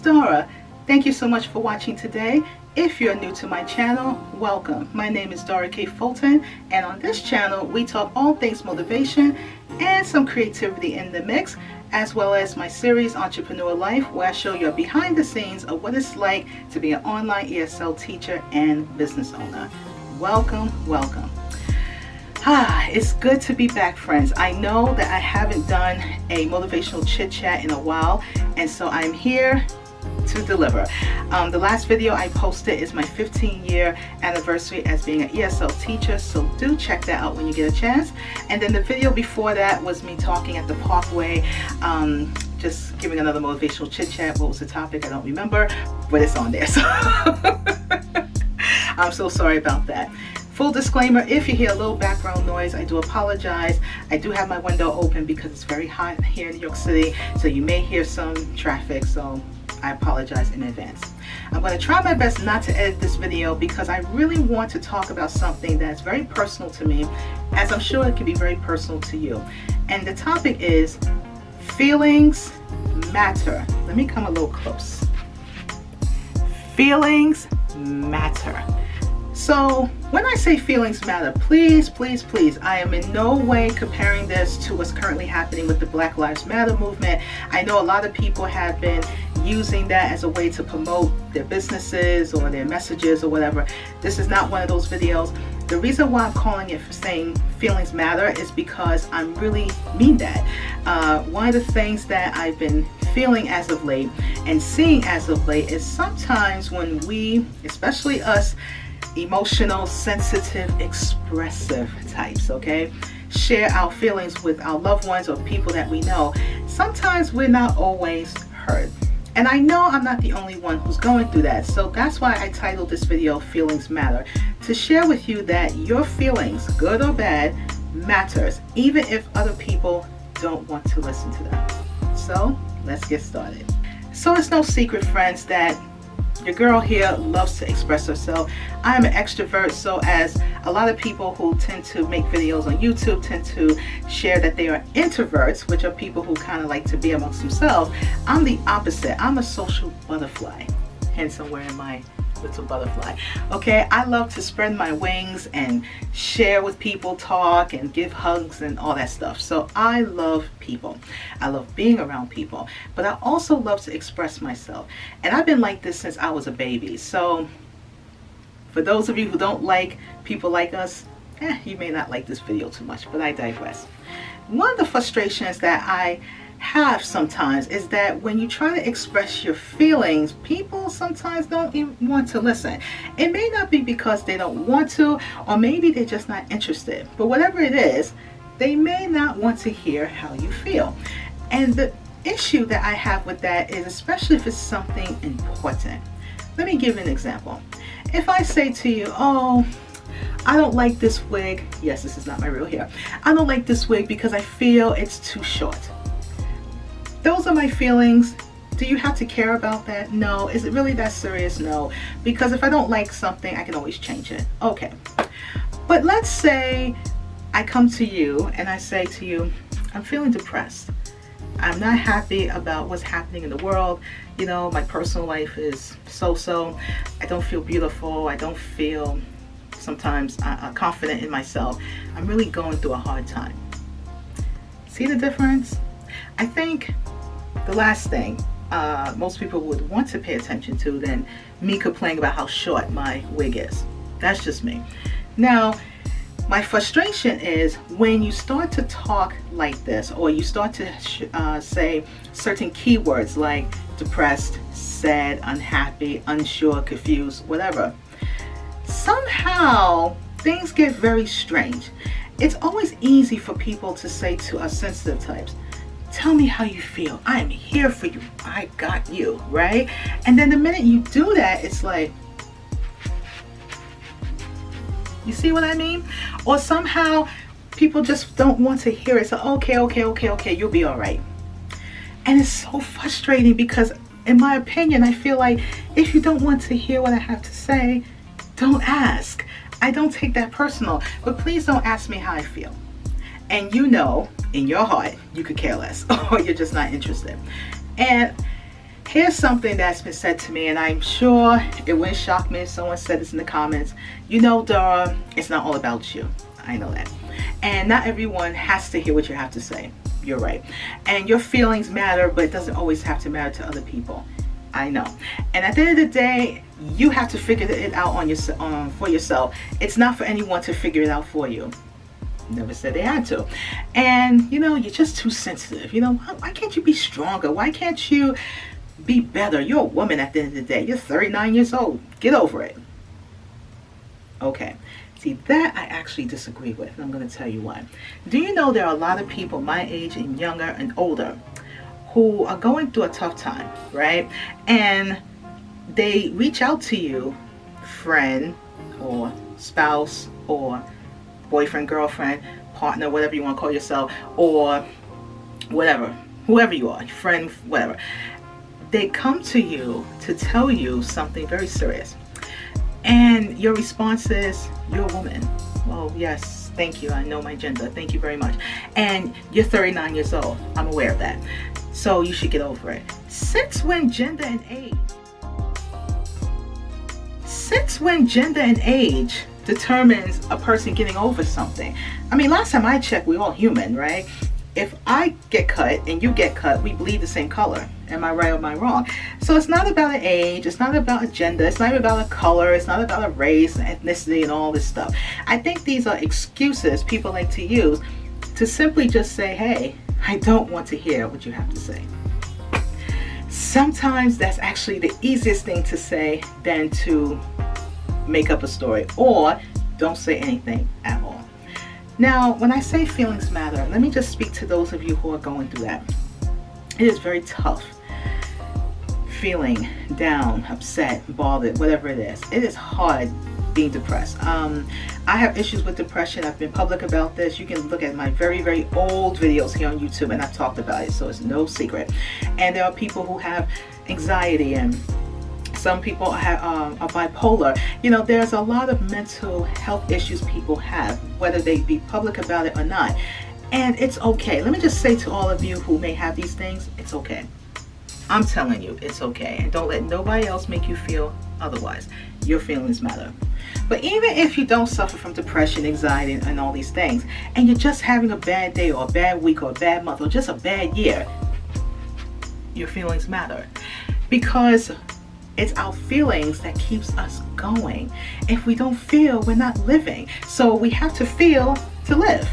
Dora. Thank you so much for watching today. If you're new to my channel, welcome. My name is Dora K. Fulton, and on this channel we talk all things motivation and some creativity in the mix, as well as my series Entrepreneur Life, where I show you behind the scenes of what it's like to be an online ESL teacher and business owner. Welcome, welcome. It's good to be back, friends. I know that I haven't done a motivational chit chat in a while, and so I'm here to deliver. The last video I posted is my 15-year anniversary as being an ESL teacher, so do check that out when you get a chance. And then the video before that was me talking at the Parkway, just giving another motivational chit chat. What was the topic? I don't remember, but it's on there. So I'm so sorry about that. Full disclaimer, if you hear a little background noise, I do apologize. I do have my window open because it's very hot here in New York City, so you may hear some traffic, so I apologize in advance. I'm going to try my best not to edit this video because I really want to talk about something that's very personal to me, as I'm sure it can be very personal to you. And the topic is feelings matter. Let me come a little close. Feelings matter. So when I say feelings matter, please, please, please, I am in no way comparing this to what's currently happening with the Black Lives Matter movement. I know a lot of people have been using that as a way to promote their businesses or their messages or whatever. This is not one of those videos. The reason why I'm calling it saying feelings matter is because I really mean that. One of the things that I've been feeling as of late and seeing as of late is sometimes when we, especially us, emotional, sensitive, expressive types, okay, share our feelings with our loved ones or people that we know, sometimes we're not always heard. And I know I'm not the only one who's going through that, so that's why I titled this video Feelings Matter, to share with you that your feelings, good or bad, matters, even if other people don't want to listen to them. So let's get started. So it's no secret, friends, that your girl here loves to express herself. I'm an extrovert, so as a lot of people who tend to make videos on YouTube tend to share that they are introverts, which are people who kind of like to be amongst themselves, I'm the opposite. I'm a social butterfly, hence I'm wearing my little butterfly. Okay, I love to spread my wings and share with people, talk and give hugs and all that stuff. So I love people. I love being around people, but I also love to express myself. And I've been like this since I was a baby. So for those of you who don't like people like us, you may not like this video too much, but I digress. One of the frustrations that I have sometimes is that when you try to express your feelings, people sometimes don't even want to listen. It may not be because they don't want to, or maybe they're just not interested, but whatever it is, they may not want to hear how you feel. And the issue that I have with that is, especially if it's something important. Let me give you an example. If I say to you, oh, I don't like this wig. Yes, this is not my real hair. I don't like this wig because I feel it's too short. Those are my feelings. Do you have to care about that? No. Is it really that serious? No. Because if I don't like something, I can always change it. Okay. But let's say I come to you and I say to you, I'm feeling depressed. I'm not happy about what's happening in the world. You know, my personal life is so-so. I don't feel beautiful. I don't feel sometimes confident in myself. I'm really going through a hard time. See the difference? I think the last thing most people would want to pay attention to than me complaining about how short my wig is. That's just me. Now, my frustration is when you start to talk like this, or you start to say certain keywords like depressed, sad, unhappy, unsure, confused, whatever. Somehow things get very strange. It's always easy for people to say to us sensitive types, tell me how you feel. I am here for you. I got you, right? And then the minute you do that, it's like, you see what I mean? Or somehow people just don't want to hear it. So, okay, you'll be all right. And it's so frustrating because, in my opinion, I feel like if you don't want to hear what I have to say, don't ask. I don't take that personal, but please don't ask me how I feel. And you know, in your heart, you could care less, or you're just not interested. And Here's something that's been said to me, and I'm sure it wouldn't shock me if someone said this in the comments. You know, Dora, it's not all about you. I know that. And not everyone has to hear what you have to say. You're right. And your feelings matter, but it doesn't always have to matter to other people. I know. And at the end of the day, you have to figure it out for yourself. It's not for anyone to figure it out for you. Never said they had to. And, you know, you're just too sensitive. You know, why can't you be stronger? Why can't you be better? You're a woman at the end of the day. You're 39 years old. Get over it. Okay. See, that I actually disagree with, and I'm going to tell you why. Do you know there are a lot of people my age and younger and older who are going through a tough time, right? And they reach out to you, friend or spouse or boyfriend, girlfriend, partner, whatever you want to call yourself, or whatever, whoever you are, friend, whatever. They come to you to tell you something very serious. And your response is, you're a woman. Well, yes, thank you. I know my gender. Thank you very much. And you're 39 years old. I'm aware of that. So you should get over it. Since when gender and age determines a person getting over something? I mean, last time I checked, we're all human, right? If I get cut and you get cut, we bleed the same color. Am I right or am I wrong? So it's not about an age, it's not about a gender, it's not about a color, it's not about a race, ethnicity, and all this stuff. I think these are excuses people like to use to simply just say, hey, I don't want to hear what you have to say. Sometimes that's actually the easiest thing to say than to make up a story, or don't say anything at all. Now, when I say feelings matter, let me just speak to those of you who are going through that. It is very tough feeling down, upset, bothered, whatever it is. It is hard being depressed. I have issues with depression. I've been public about this. You can look at my very, very old videos here on YouTube, and I've talked about it, so it's no secret. And there are people who have anxiety, and some people are bipolar. You know, there's a lot of mental health issues people have, whether they be public about it or not. And it's okay. Let me just say to all of you who may have these things, it's okay. I'm telling you, it's okay. And don't let nobody else make you feel otherwise. Your feelings matter. But even if you don't suffer from depression, anxiety, and all these things, and you're just having a bad day or a bad week or a bad month or just a bad year, your feelings matter. Because it's our feelings that keeps us going. If we don't feel, we're not living. So we have to feel to live,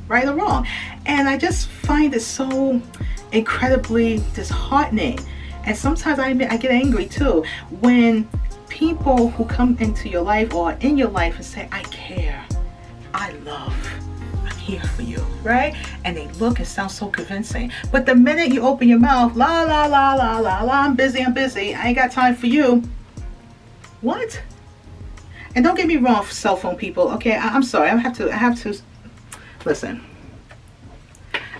right or wrong. And I just find it so incredibly disheartening. And sometimes I get angry too when people who come into your life or in your life and say, I care, I love, I'm here for you, right? And they look and sound so convincing. But the minute you open your mouth, la la la la la la, I'm busy, I ain't got time for you. What? And don't get me wrong, cell phone people. Okay, I'm sorry. I have to listen.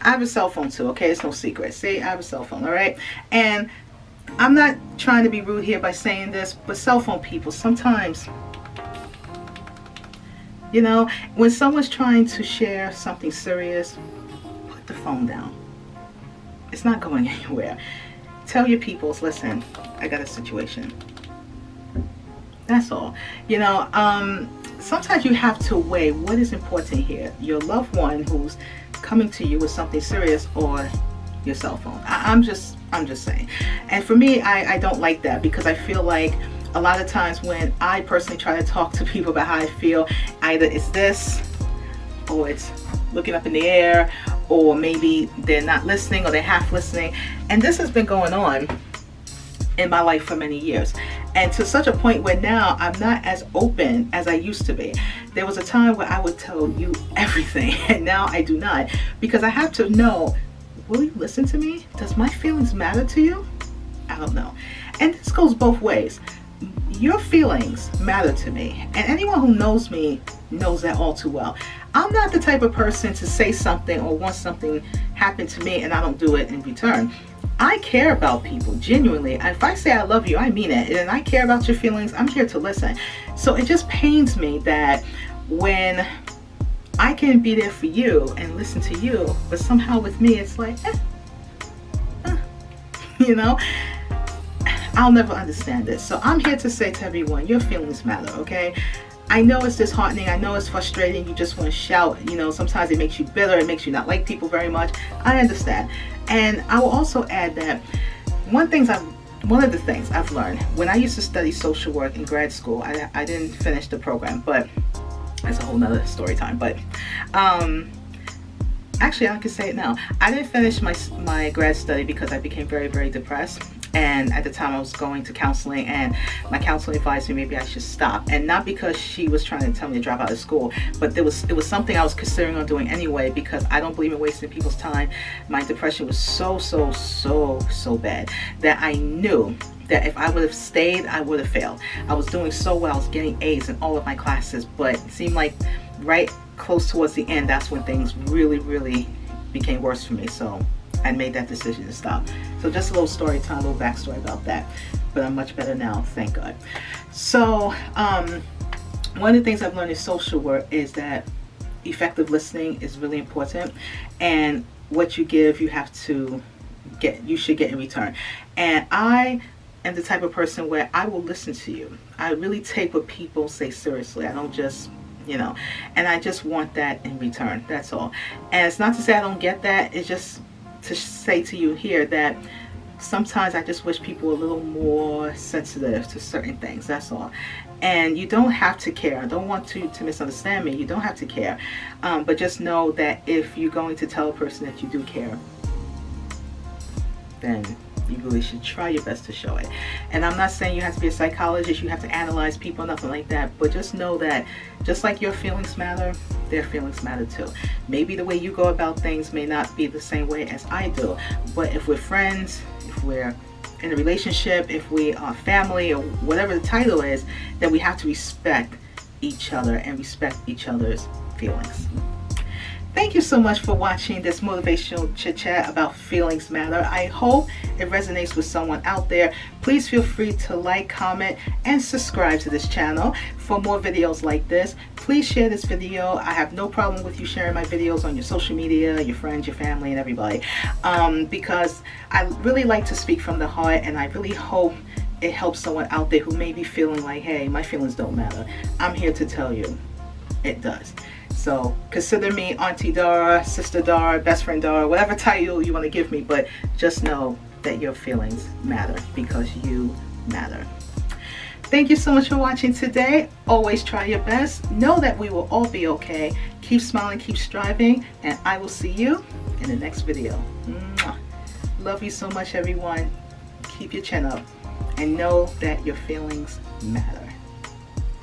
I have a cell phone too. Okay, it's no secret. See, I have a cell phone. All right, and I'm not trying to be rude here by saying this, but cell phone people sometimes, you know, when someone's trying to share something serious, put the phone down. It's not going anywhere. Tell your peoples, listen, I got a situation. That's all. You know, sometimes you have to weigh what is important here. Your loved one who's coming to you with something serious, or your cell phone. I'm just saying. And for me, I don't like that, because I feel like a lot of times when I personally try to talk to people about how I feel, either it's this, or it's looking up in the air, or maybe they're not listening or they're half listening. And this has been going on in my life for many years. And to such a point where now I'm not as open as I used to be. There was a time where I would tell you everything, and now I do not, because I have to know, will you listen to me? Does my feelings matter to you? I don't know. And this goes both ways. Your feelings matter to me, and anyone who knows me knows that all too well. I'm not the type of person to say something or want something happen to me and I don't do it in return. I care about people, genuinely. If I say I love you, I mean it. And I care about your feelings. I'm here to listen. So it just pains me that when I can be there for you and listen to you, but somehow with me, it's like, you know? I'll never understand it. So I'm here to say to everyone, your feelings matter, okay? I know it's disheartening. I know it's frustrating. You just want to shout. You know, sometimes it makes you bitter. It makes you not like people very much. I understand. And I will also add that one of the things I've learned when I used to study social work in grad school, I didn't finish the program, but that's a whole nother story time. But actually, I can say it now. I didn't finish my grad study because I became very, very depressed. And at the time I was going to counseling, and my counselor advised me maybe I should stop. And not because she was trying to tell me to drop out of school, but it was something I was considering on doing anyway, because I don't believe in wasting people's time. My depression was so bad that I knew that if I would have stayed, I would have failed. I was doing so well. I was getting A's in all of my classes, but it seemed like right close towards the end, that's when things really became worse for me. So I made that decision to stop. So just a little story time, a little backstory about that. But I'm much better now, thank God. So one of the things I've learned in social work is that effective listening is really important, and what you give, you should get in return. And I am the type of person where I will listen to you. I really take what people say seriously. I don't just, and I just want that in return. That's all. And it's not to say I don't get that. It's just to say to you here that sometimes I just wish people were a little more sensitive to certain things. That's all. And you don't have to care. I don't want you to misunderstand me. You don't have to care. But just know that if you're going to tell a person that you do care, then you really should try your best to show it. And I'm not saying you have to be a psychologist, you have to analyze people, nothing like that. But just know that just like your feelings matter, their feelings matter too. Maybe the way you go about things may not be the same way as I do. But if we're friends, if we're in a relationship, if we are family, or whatever the title is, then we have to respect each other and respect each other's feelings. Thank you so much for watching this motivational chit chat about feelings matter. I hope it resonates with someone out there. Please feel free to like, comment, and subscribe to this channel for more videos like this. Please share this video. I have no problem with you sharing my videos on your social media, your friends, your family, and everybody, because I really like to speak from the heart, and I really hope it helps someone out there who may be feeling like, hey, my feelings don't matter. I'm here to tell you it does. So consider me Auntie Dara, Sister Dara, Best Friend Dara, whatever title you want to give me, but just know that your feelings matter because you matter. Thank you so much for watching today. Always try your best. Know that we will all be okay. Keep smiling, keep striving, and I will see you in the next video. Mwah. Love you so much, everyone. Keep your chin up and know that your feelings matter.